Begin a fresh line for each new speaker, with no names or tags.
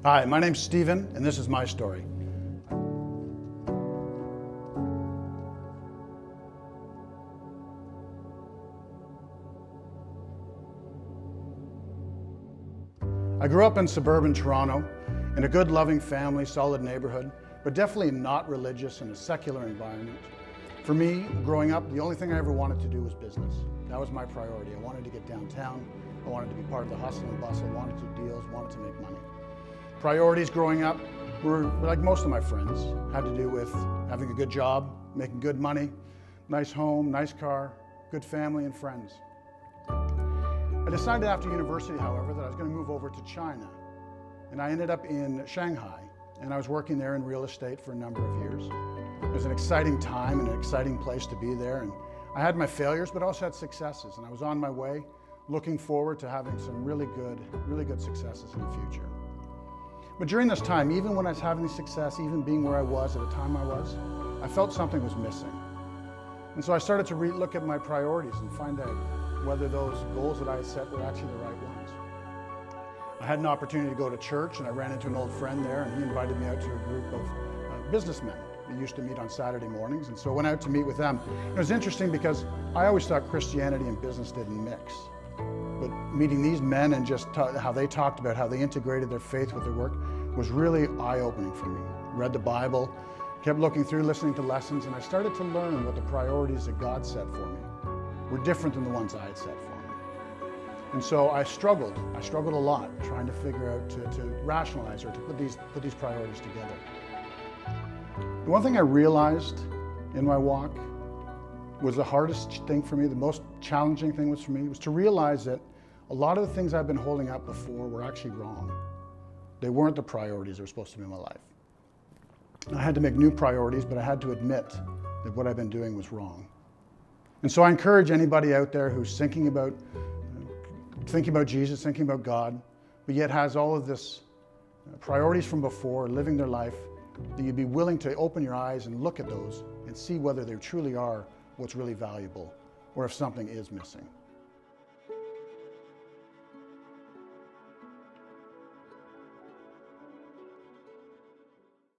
Hi, my name's Stephen, and this is my story. I grew up in suburban Toronto, in a good, loving family, solid neighborhood, but definitely not religious in a secular environment. For me, growing up, the only thing I ever wanted to do was business. That was my priority. I wanted to get downtown. I wanted to be part of the hustle and bustle, wanted to do deals, wanted to make money. Priorities growing up were, like most of my friends, had to do with having a good job, making good money, nice home, nice car, good family and friends. I decided after university, however, that I was going to move over to China. And I ended up in Shanghai, and I was working there in real estate for a number of years. It was an exciting time and an exciting place to be there. And I had my failures, but also had successes. And I was on my way, looking forward to having some really good successes in the future. But during this time, even when I was having success, even being where I was at the time I felt something was missing. And so I started to look at my priorities and find out whether those goals that I had set were actually the right ones. I had an opportunity to go to church, and I ran into an old friend there, and he invited me out to a group of businessmen. We used to meet on Saturday mornings, and so I went out to meet with them. It was interesting because I always thought Christianity and business didn't mix. But meeting these men and just how they talked about how they integrated their faith with their work was really eye-opening for me. Read the Bible, kept looking through, listening to lessons, and I started to learn what the priorities that God set for me were different than the ones I had set for me. And so I struggled a lot trying to figure out to rationalize or to put these priorities together. The one thing I realized in my walk was the hardest thing for me, the most challenging thing was for me, was to realize that a lot of the things I've been holding up before were actually wrong. They weren't the priorities that were supposed to be in my life. I had to make new priorities, but I had to admit that what I've been doing was wrong. And so I encourage anybody out there who's thinking about Jesus, thinking about God, but yet has all of this priorities from before, living their life, that you'd be willing to open your eyes and look at those and see whether they truly are what's really valuable or if something is missing.